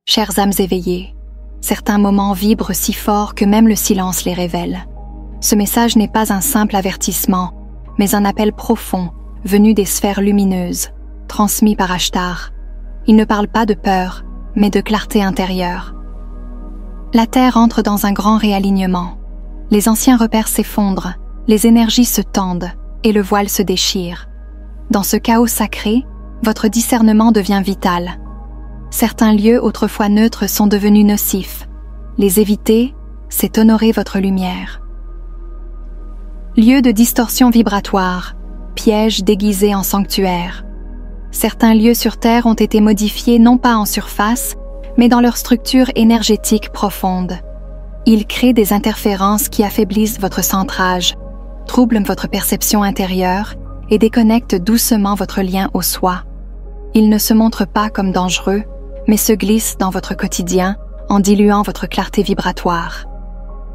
Chères âmes éveillées, certains moments vibrent si fort que même le silence les révèle. Ce message n'est pas un simple avertissement, mais un appel profond, venu des sphères lumineuses, transmis par Ashtar. Il ne parle pas de peur, mais de clarté intérieure. La Terre entre dans un grand réalignement. Les anciens repères s'effondrent, les énergies se tendent et le voile se déchire. Dans ce chaos sacré, votre discernement devient vital. Certains lieux autrefois neutres sont devenus nocifs. Les éviter, c'est honorer votre lumière. Lieux de distorsion vibratoire, pièges déguisés en sanctuaires. Certains lieux sur Terre ont été modifiés non pas en surface, mais dans leur structure énergétique profonde. Ils créent des interférences qui affaiblissent votre centrage, troublent votre perception intérieure et déconnectent doucement votre lien au soi. Ils ne se montrent pas comme dangereux, mais se glissent dans votre quotidien en diluant votre clarté vibratoire.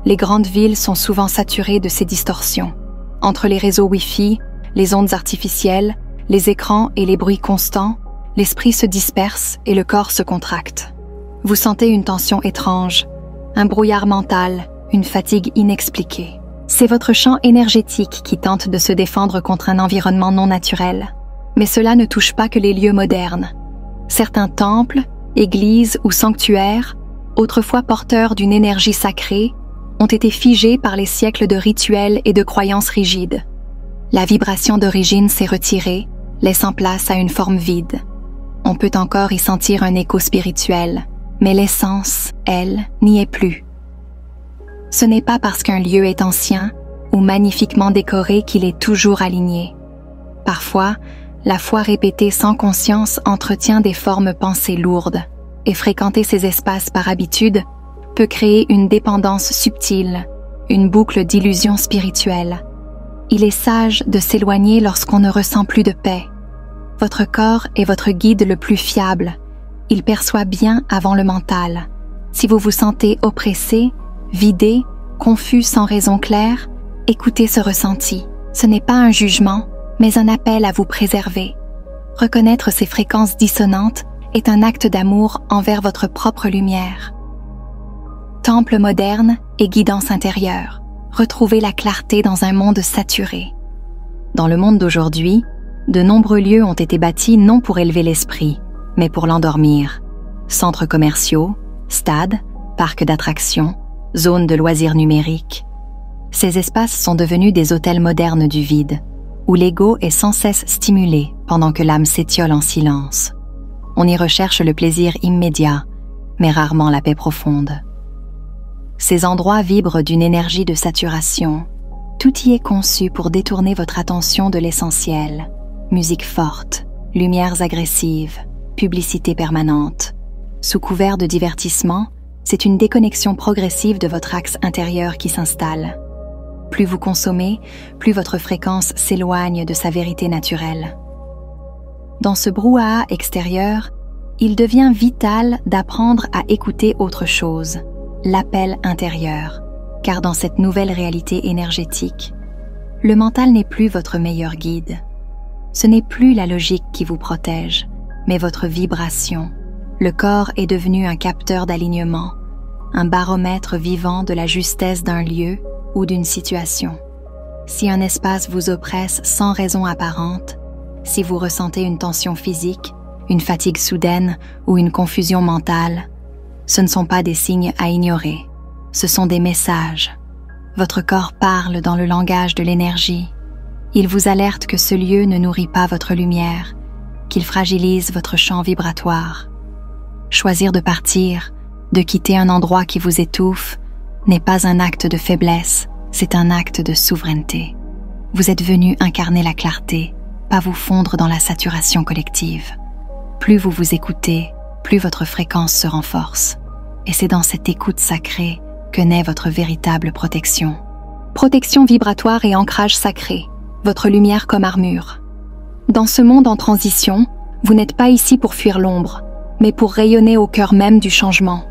Les grandes villes sont souvent saturées de ces distorsions. Entre les réseaux Wi-Fi, les ondes artificielles, les écrans et les bruits constants, l'esprit se disperse et le corps se contracte. Vous sentez une tension étrange, un brouillard mental, une fatigue inexpliquée. C'est votre champ énergétique qui tente de se défendre contre un environnement non naturel. Mais cela ne touche pas que les lieux modernes. Certains temples, églises ou sanctuaires, autrefois porteurs d'une énergie sacrée, ont été figés par les siècles de rituels et de croyances rigides. La vibration d'origine s'est retirée, laissant place à une forme vide. On peut encore y sentir un écho spirituel, mais l'essence, elle, n'y est plus. Ce n'est pas parce qu'un lieu est ancien ou magnifiquement décoré qu'il est toujours aligné. Parfois, la foi répétée sans conscience entretient des formes pensées lourdes, et fréquenter ces espaces par habitude peut créer une dépendance subtile, une boucle d'illusions spirituelles. Il est sage de s'éloigner lorsqu'on ne ressent plus de paix. Votre corps est votre guide le plus fiable. Il perçoit bien avant le mental. Si vous vous sentez oppressé, vidé, confus sans raison claire, écoutez ce ressenti. Ce n'est pas un jugement, mais un appel à vous préserver. Reconnaître ces fréquences dissonantes est un acte d'amour envers votre propre lumière. Temple moderne et guidance intérieure. Retrouvez la clarté dans un monde saturé. Dans le monde d'aujourd'hui, de nombreux lieux ont été bâtis non pour élever l'esprit, mais pour l'endormir. Centres commerciaux, stades, parcs d'attractions, zones de loisirs numériques. Ces espaces sont devenus des hôtels modernes du vide, où l'ego est sans cesse stimulé pendant que l'âme s'étiole en silence. On y recherche le plaisir immédiat, mais rarement la paix profonde. Ces endroits vibrent d'une énergie de saturation. Tout y est conçu pour détourner votre attention de l'essentiel. Musique forte, lumières agressives, publicité permanente. Sous couvert de divertissement, c'est une déconnexion progressive de votre axe intérieur qui s'installe. Plus vous consommez, plus votre fréquence s'éloigne de sa vérité naturelle. Dans ce brouhaha extérieur, il devient vital d'apprendre à écouter autre chose, l'appel intérieur, car dans cette nouvelle réalité énergétique, le mental n'est plus votre meilleur guide. Ce n'est plus la logique qui vous protège, mais votre vibration. Le corps est devenu un capteur d'alignement, un baromètre vivant de la justesse d'un lieu ou d'une situation. Si un espace vous oppresse sans raison apparente, si vous ressentez une tension physique, une fatigue soudaine ou une confusion mentale, ce ne sont pas des signes à ignorer, ce sont des messages. Votre corps parle dans le langage de l'énergie. Il vous alerte que ce lieu ne nourrit pas votre lumière, qu'il fragilise votre champ vibratoire. Choisir de partir, de quitter un endroit qui vous étouffe, n'est pas un acte de faiblesse, c'est un acte de souveraineté. Vous êtes venu incarner la clarté, pas vous fondre dans la saturation collective. Plus vous vous écoutez, plus votre fréquence se renforce. Et c'est dans cette écoute sacrée que naît votre véritable protection. Protection vibratoire et ancrage sacré, votre lumière comme armure. Dans ce monde en transition, vous n'êtes pas ici pour fuir l'ombre, mais pour rayonner au cœur même du changement.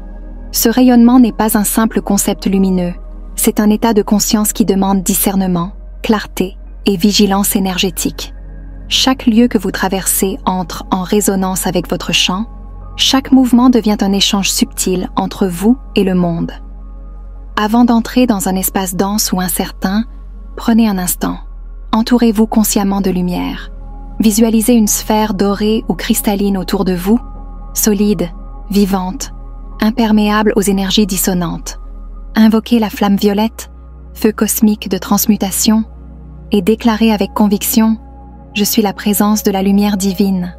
Ce rayonnement n'est pas un simple concept lumineux, c'est un état de conscience qui demande discernement, clarté et vigilance énergétique. Chaque lieu que vous traversez entre en résonance avec votre champ, Chaque mouvement devient un échange subtil entre vous et le monde. Avant d'entrer dans un espace dense ou incertain, prenez un instant. Entourez-vous consciemment de lumière. Visualisez une sphère dorée ou cristalline autour de vous, solide, vivante, imperméable aux énergies dissonantes. Invoquez la flamme violette, feu cosmique de transmutation, et déclarez avec conviction « Je suis la présence de la lumière divine.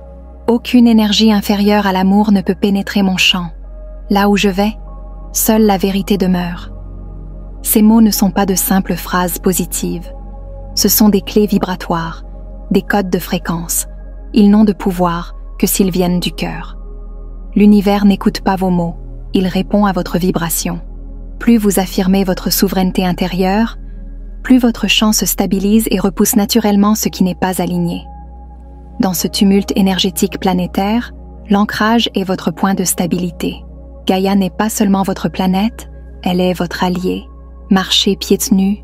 Aucune énergie inférieure à l'amour ne peut pénétrer mon champ. Là où je vais, seule la vérité demeure. » Ces mots ne sont pas de simples phrases positives. Ce sont des clés vibratoires, des codes de fréquence. Ils n'ont de pouvoir que s'ils viennent du cœur. L'univers n'écoute pas vos mots, il répond à votre vibration. Plus vous affirmez votre souveraineté intérieure, plus votre champ se stabilise et repousse naturellement ce qui n'est pas aligné. Dans ce tumulte énergétique planétaire, l'ancrage est votre point de stabilité. Gaïa n'est pas seulement votre planète, elle est votre allié. Marchez pieds nus,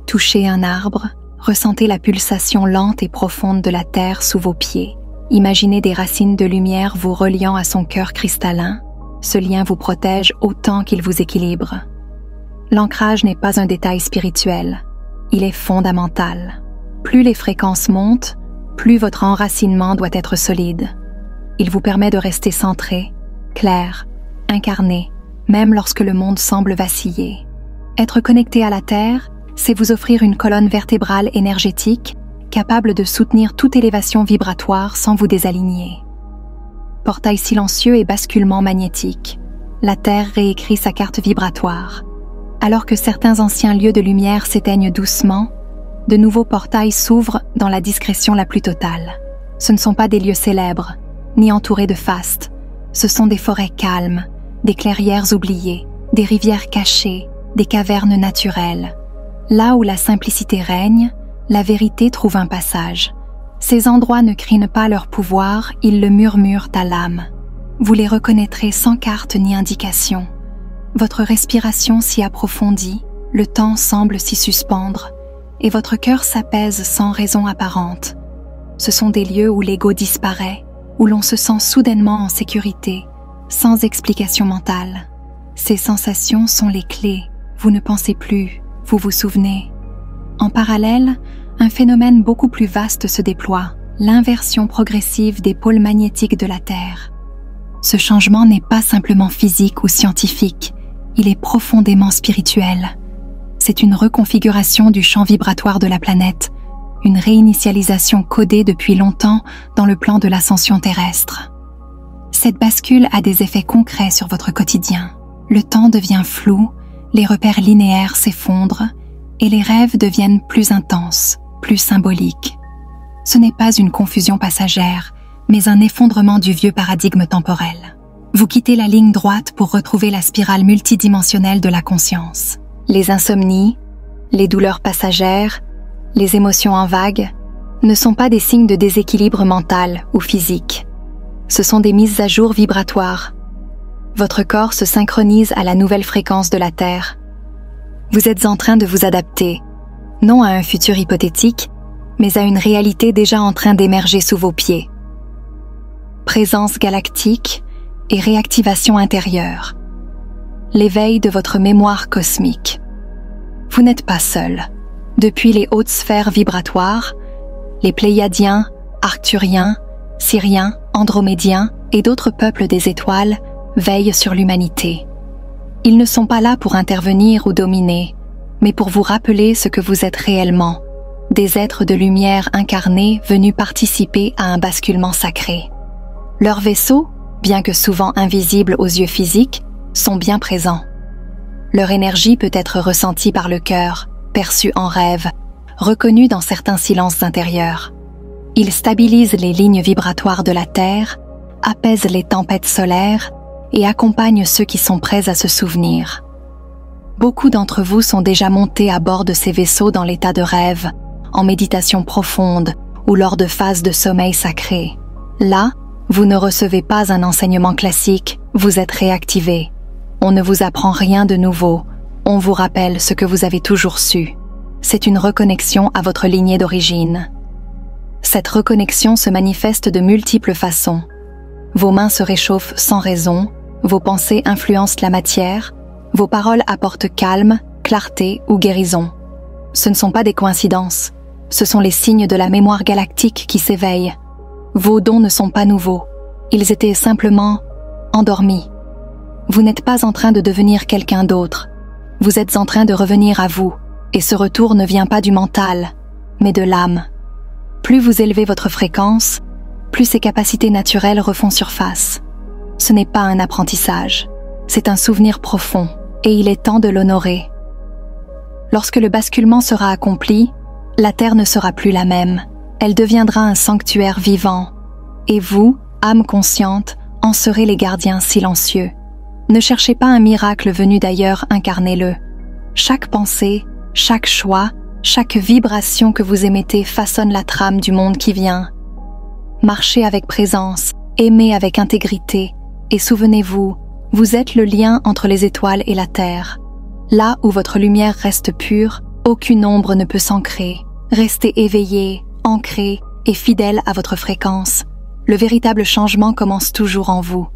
touchez un arbre, ressentez la pulsation lente et profonde de la terre sous vos pieds. Imaginez des racines de lumière vous reliant à son cœur cristallin. Ce lien vous protège autant qu'il vous équilibre. L'ancrage n'est pas un détail spirituel, il est fondamental. Plus les fréquences montent, plus votre enracinement doit être solide. Il vous permet de rester centré, clair, incarné, même lorsque le monde semble vaciller. Être connecté à la Terre, c'est vous offrir une colonne vertébrale énergétique capable de soutenir toute élévation vibratoire sans vous désaligner. Portail silencieux et basculement magnétique. La Terre réécrit sa carte vibratoire. Alors que certains anciens lieux de lumière s'éteignent doucement, de nouveaux portails s'ouvrent dans la discrétion la plus totale. Ce ne sont pas des lieux célèbres, ni entourés de fastes. Ce sont des forêts calmes, des clairières oubliées, des rivières cachées, des cavernes naturelles. Là où la simplicité règne, la vérité trouve un passage. Ces endroits ne crinent pas leur pouvoir, ils le murmurent à l'âme. Vous les reconnaîtrez sans carte ni indication. Votre respiration s'y approfondit, le temps semble s'y suspendre, et votre cœur s'apaise sans raison apparente. Ce sont des lieux où l'ego disparaît, où l'on se sent soudainement en sécurité, sans explication mentale. Ces sensations sont les clés. Vous ne pensez plus, vous vous souvenez. En parallèle, un phénomène beaucoup plus vaste se déploie, l'inversion progressive des pôles magnétiques de la Terre. Ce changement n'est pas simplement physique ou scientifique, il est profondément spirituel. C'est une reconfiguration du champ vibratoire de la planète, une réinitialisation codée depuis longtemps dans le plan de l'ascension terrestre. Cette bascule a des effets concrets sur votre quotidien. Le temps devient flou, les repères linéaires s'effondrent et les rêves deviennent plus intenses, plus symboliques. Ce n'est pas une confusion passagère, mais un effondrement du vieux paradigme temporel. Vous quittez la ligne droite pour retrouver la spirale multidimensionnelle de la conscience. Les insomnies, les douleurs passagères, les émotions en vague ne sont pas des signes de déséquilibre mental ou physique. Ce sont des mises à jour vibratoires. Votre corps se synchronise à la nouvelle fréquence de la Terre. Vous êtes en train de vous adapter, non à un futur hypothétique, mais à une réalité déjà en train d'émerger sous vos pieds. Présence galactique et réactivation intérieure. L'éveil de votre mémoire cosmique. Vous n'êtes pas seul. Depuis les hautes sphères vibratoires, les Pléiadiens, Arcturiens, Syriens, Andromédiens et d'autres peuples des étoiles veillent sur l'humanité. Ils ne sont pas là pour intervenir ou dominer, mais pour vous rappeler ce que vous êtes réellement, des êtres de lumière incarnés venus participer à un basculement sacré. Leurs vaisseaux, bien que souvent invisibles aux yeux physiques, sont bien présents. Leur énergie peut être ressentie par le cœur, perçue en rêve, reconnue dans certains silences intérieurs. Ils stabilisent les lignes vibratoires de la Terre, apaisent les tempêtes solaires et accompagnent ceux qui sont prêts à se souvenir. Beaucoup d'entre vous sont déjà montés à bord de ces vaisseaux dans l'état de rêve, en méditation profonde ou lors de phases de sommeil sacré. Là, vous ne recevez pas un enseignement classique, vous êtes réactivé. On ne vous apprend rien de nouveau, on vous rappelle ce que vous avez toujours su. C'est une reconnexion à votre lignée d'origine. Cette reconnexion se manifeste de multiples façons. Vos mains se réchauffent sans raison, vos pensées influencent la matière, vos paroles apportent calme, clarté ou guérison. Ce ne sont pas des coïncidences, ce sont les signes de la mémoire galactique qui s'éveillent. Vos dons ne sont pas nouveaux, ils étaient simplement endormis. Vous n'êtes pas en train de devenir quelqu'un d'autre, vous êtes en train de revenir à vous, et ce retour ne vient pas du mental, mais de l'âme. Plus vous élevez votre fréquence, plus ces capacités naturelles refont surface. Ce n'est pas un apprentissage, c'est un souvenir profond, et il est temps de l'honorer. Lorsque le basculement sera accompli, la Terre ne sera plus la même, elle deviendra un sanctuaire vivant, et vous, âme consciente, en serez les gardiens silencieux. Ne cherchez pas un miracle venu d'ailleurs, incarnez-le. Chaque pensée, chaque choix, chaque vibration que vous émettez façonne la trame du monde qui vient. Marchez avec présence, aimez avec intégrité, et souvenez-vous, vous êtes le lien entre les étoiles et la Terre. Là où votre lumière reste pure, aucune ombre ne peut s'ancrer. Restez éveillé, ancré et fidèle à votre fréquence. Le véritable changement commence toujours en vous.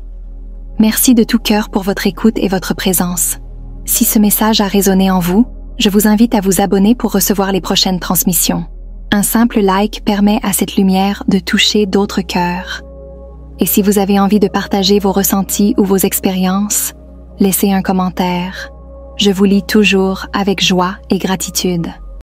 Merci de tout cœur pour votre écoute et votre présence. Si ce message a résonné en vous, je vous invite à vous abonner pour recevoir les prochaines transmissions. Un simple like permet à cette lumière de toucher d'autres cœurs. Et si vous avez envie de partager vos ressentis ou vos expériences, laissez un commentaire. Je vous lis toujours avec joie et gratitude.